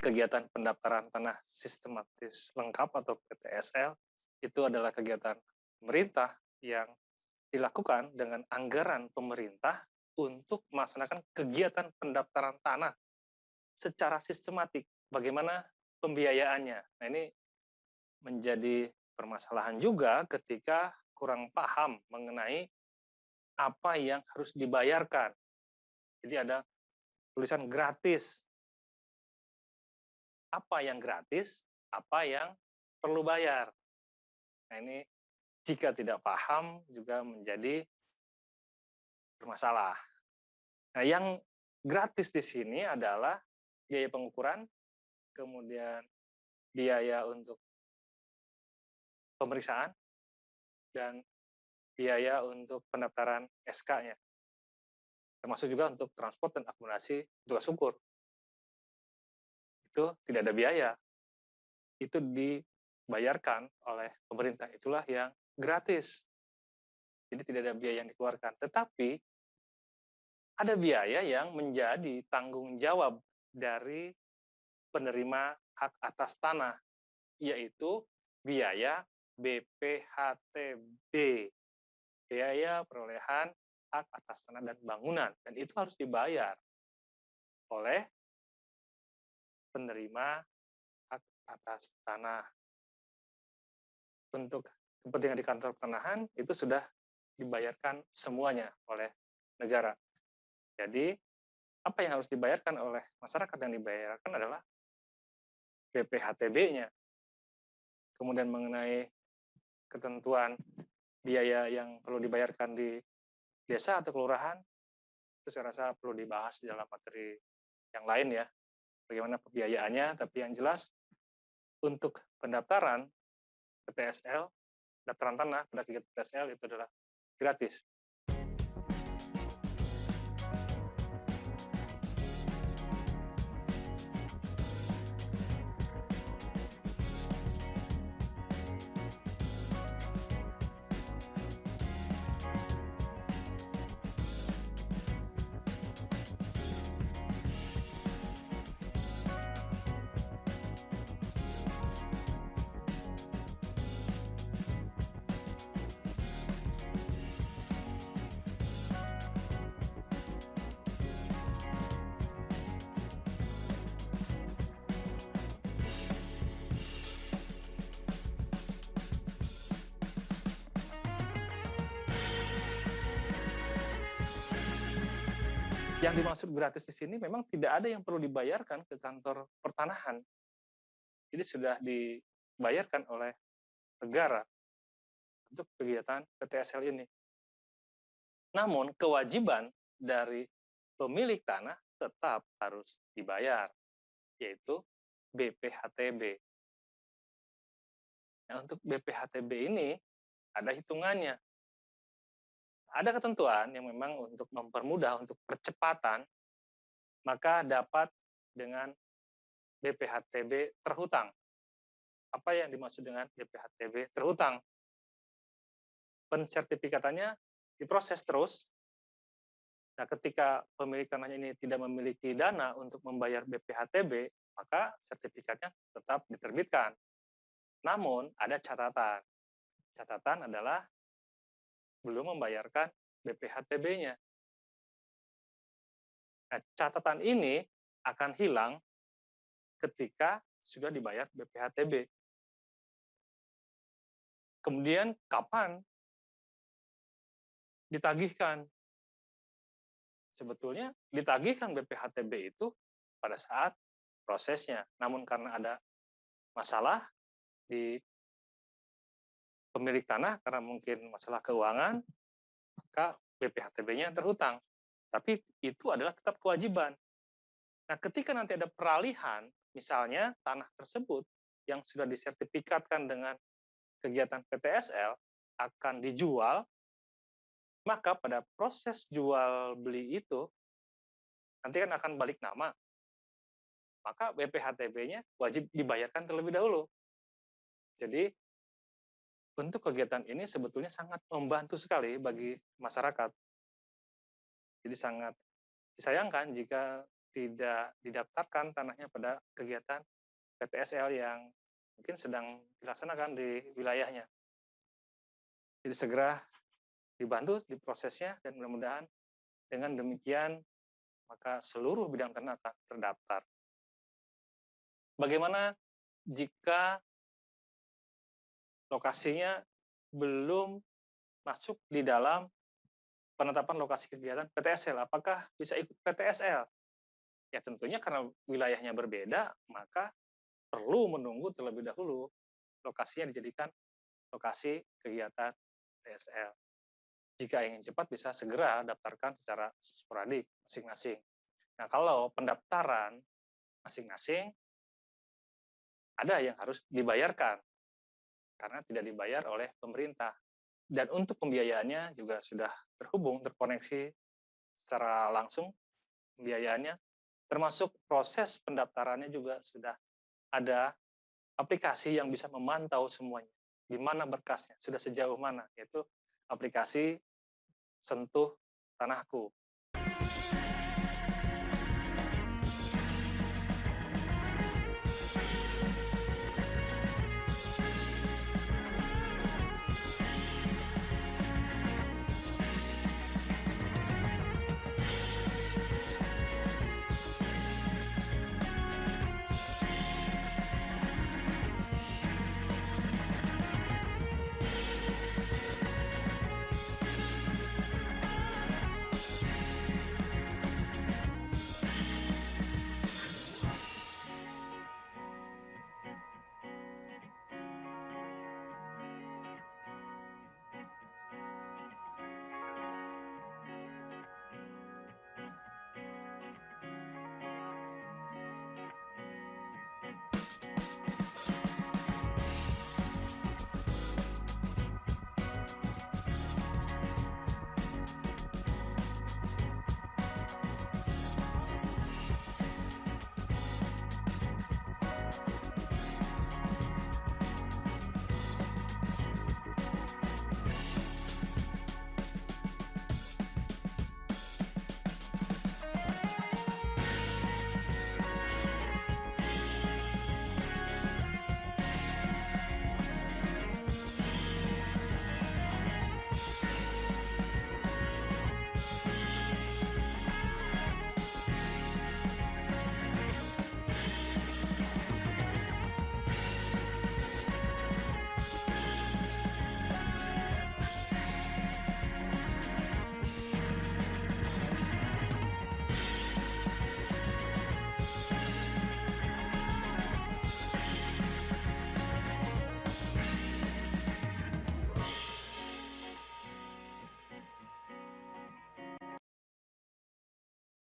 kegiatan pendaftaran tanah sistematis lengkap atau PTSL itu adalah kegiatan pemerintah yang dilakukan dengan anggaran pemerintah untuk melaksanakan kegiatan pendaftaran tanah secara sistematik. Bagaimana pembiayaannya? Nah, ini menjadi permasalahan juga ketika kurang paham mengenai apa yang harus dibayarkan. Jadi ada tulisan gratis. Apa yang gratis, apa yang perlu bayar. Nah, ini jika tidak paham juga menjadi bermasalah. Nah, yang gratis di sini adalah biaya pengukuran, kemudian biaya untuk pemeriksaan, dan biaya untuk pendaftaran SK-nya. Termasuk juga untuk transport dan akomodasi tugas ukur. Itu tidak ada biaya. Itu dibayarkan oleh pemerintah. Itulah yang gratis. Jadi tidak ada biaya yang dikeluarkan. Tetapi ada biaya yang menjadi tanggung jawab dari penerima hak atas tanah, yaitu biaya BPHTB, biaya perolehan hak atas tanah dan bangunan, dan itu harus dibayar oleh penerima hak atas tanah. Untuk kepentingan di kantor pertanahan itu sudah dibayarkan semuanya oleh negara. Jadi apa yang harus dibayarkan oleh masyarakat yang dibayarkan adalah BPHTB-nya. Kemudian mengenai ketentuan biaya yang perlu dibayarkan di desa atau kelurahan, itu saya rasa perlu dibahas di dalam materi yang lain ya, bagaimana pembiayaannya, tapi yang jelas untuk pendaftaran PTSL, pendaftaran tanah pada kegiatan PTSL itu adalah gratis. Yang dimaksud gratis di sini memang tidak ada yang perlu dibayarkan ke kantor pertanahan. Jadi sudah dibayarkan oleh negara untuk kegiatan PTSL ini. Namun kewajiban dari pemilik tanah tetap harus dibayar, yaitu BPHTB. Nah, untuk BPHTB ini ada hitungannya. Ada ketentuan yang memang untuk mempermudah, untuk percepatan, maka dapat dengan BPHTB terhutang. Apa yang dimaksud dengan BPHTB terhutang? Pensertifikatannya diproses terus. Nah, ketika pemilik tanahnya ini tidak memiliki dana untuk membayar BPHTB, maka sertifikatnya tetap diterbitkan. Namun, ada catatan. Catatan adalah belum membayarkan BPHTB-nya. Nah, catatan ini akan hilang ketika sudah dibayar BPHTB. Kemudian, kapan ditagihkan? Sebetulnya ditagihkan BPHTB itu pada saat prosesnya. Namun karena ada masalah di pemilik tanah, karena mungkin masalah keuangan, maka BPHTB-nya terhutang. Tapi itu adalah tetap kewajiban. Nah, ketika nanti ada peralihan, misalnya tanah tersebut yang sudah disertifikatkan dengan kegiatan PTSL akan dijual, maka pada proses jual beli itu nanti kan akan balik nama. Maka BPHTB-nya wajib dibayarkan terlebih dahulu. Jadi untuk kegiatan ini sebetulnya sangat membantu sekali bagi masyarakat. Jadi sangat disayangkan jika tidak didaftarkan tanahnya pada kegiatan PTSL yang mungkin sedang dilaksanakan di wilayahnya. Jadi segera dibantu di prosesnya dan mudah-mudahan dengan demikian maka seluruh bidang tanah akan terdaftar. Bagaimana jika lokasinya belum masuk di dalam penetapan lokasi kegiatan PTSL? Apakah bisa ikut PTSL? Ya tentunya karena wilayahnya berbeda, maka perlu menunggu terlebih dahulu lokasinya dijadikan lokasi kegiatan PTSL. Jika ingin cepat bisa segera daftarkan secara sporadik masing-masing. Nah, kalau pendaftaran masing-masing ada yang harus dibayarkan karena tidak dibayar oleh pemerintah. Dan untuk pembiayaannya juga sudah terkoneksi secara langsung pembiayaannya, termasuk proses pendaftarannya juga sudah ada aplikasi yang bisa memantau semuanya. Di mana berkasnya, sudah sejauh mana, yaitu aplikasi Sentuh Tanahku.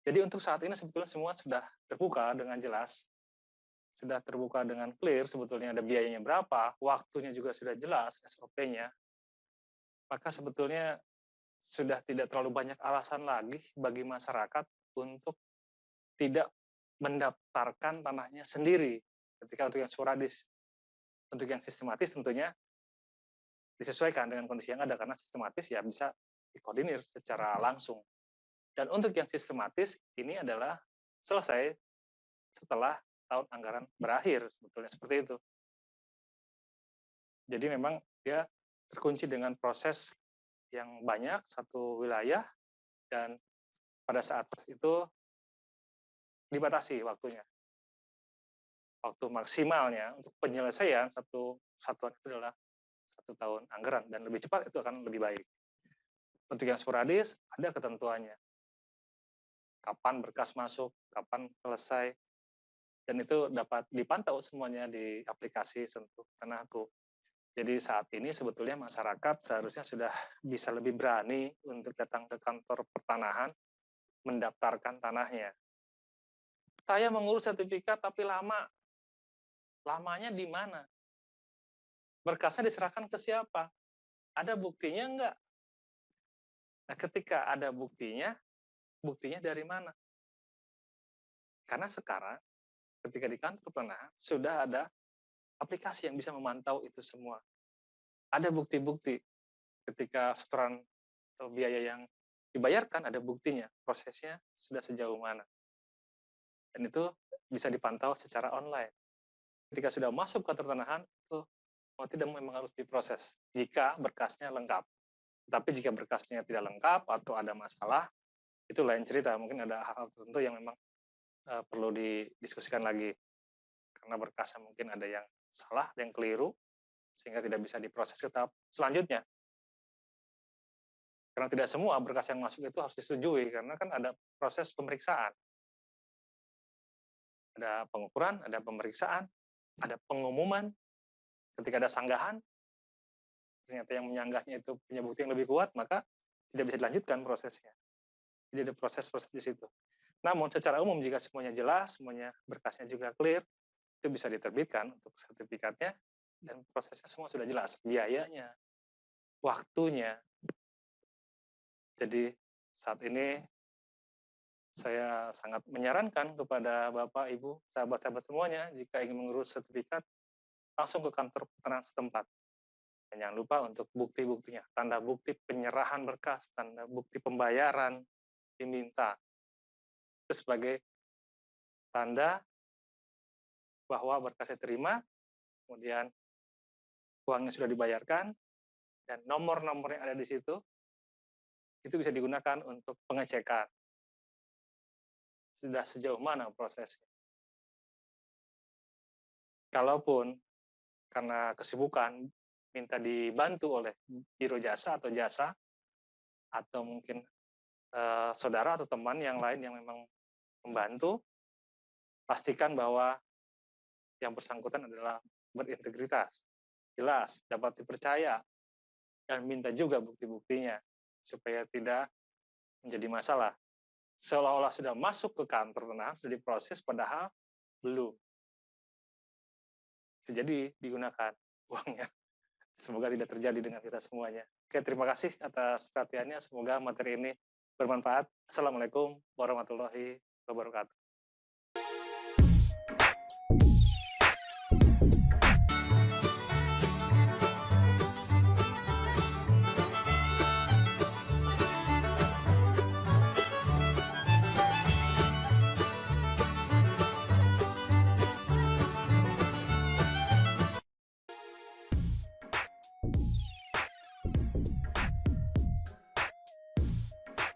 Jadi untuk saat ini sebetulnya semua sudah terbuka dengan jelas, sudah terbuka dengan clear, sebetulnya ada biayanya berapa, waktunya juga sudah jelas, SOP-nya, maka sebetulnya sudah tidak terlalu banyak alasan lagi bagi masyarakat untuk tidak mendaftarkan tanahnya sendiri. Ketika untuk yang sporadis, untuk yang sistematis tentunya disesuaikan dengan kondisi yang ada, karena sistematis ya bisa dikoordinir secara langsung. Dan untuk yang sistematis ini adalah selesai setelah tahun anggaran berakhir, sebetulnya seperti itu. Jadi memang dia terkunci dengan proses yang banyak, satu wilayah, dan pada saat itu dibatasi waktunya. Waktu maksimalnya untuk penyelesaian satu satuan itu adalah 1 tahun anggaran, dan lebih cepat itu akan lebih baik. Untuk yang sporadis, ada ketentuannya. Kapan berkas masuk, kapan selesai, dan itu dapat dipantau semuanya di aplikasi Sentuh Tanahku. Jadi saat ini sebetulnya masyarakat seharusnya sudah bisa lebih berani untuk datang ke kantor pertanahan, mendaftarkan tanahnya. Saya mengurus sertifikat tapi lama. Lamanya di mana? Berkasnya diserahkan ke siapa? Ada buktinya enggak? Nah, ketika ada buktinya dari mana? Karena sekarang ketika di kantor pertanahan sudah ada aplikasi yang bisa memantau itu semua. Ada bukti-bukti ketika setoran atau biaya yang dibayarkan, ada buktinya, prosesnya sudah sejauh mana. dan itu bisa dipantau secara online. Ketika sudah masuk kantor tanahan, itu mau tidak memang harus diproses jika berkasnya lengkap. Tapi jika berkasnya tidak lengkap atau ada masalah, itu lain cerita. Mungkin ada hal-hal tertentu yang memang perlu didiskusikan lagi. Karena berkasnya mungkin ada yang salah, ada yang keliru, sehingga tidak bisa diproses ke tahap selanjutnya. Karena tidak semua berkas yang masuk itu harus disetujui, karena kan ada proses pemeriksaan. Ada pengukuran, ada pemeriksaan, ada pengumuman. Ketika ada sanggahan, ternyata yang menyanggahnya itu punya bukti yang lebih kuat, maka tidak bisa dilanjutkan prosesnya. Jadi ada proses-proses di situ. Namun secara umum jika semuanya jelas, semuanya berkasnya juga clear, itu bisa diterbitkan untuk sertifikatnya dan prosesnya semua sudah jelas, biayanya, waktunya. Jadi saat ini saya sangat menyarankan kepada Bapak, Ibu, sahabat-sahabat semuanya jika ingin mengurus sertifikat langsung ke kantor peternak setempat. Dan jangan lupa untuk bukti-buktinya, tanda bukti penyerahan berkas, tanda bukti pembayaran diminta. Itu sebagai tanda bahwa berkasnya terima, kemudian uangnya sudah dibayarkan, dan nomor-nomor yang ada di situ, itu bisa digunakan untuk pengecekan. Sudah sejauh mana prosesnya. Kalaupun karena kesibukan minta dibantu oleh biro jasa atau mungkin saudara atau teman yang lain yang memang membantu, pastikan bahwa yang bersangkutan adalah berintegritas, jelas, dapat dipercaya, dan minta juga bukti-buktinya supaya tidak menjadi masalah. Seolah-olah sudah masuk ke kantor tanahan, sudah diproses, padahal belum. Bisa jadi digunakan uangnya. Semoga tidak terjadi dengan kita semuanya. Oke, terima kasih atas perhatiannya. Semoga materi ini bermanfaat. Assalamualaikum warahmatullahi wabarakatuh.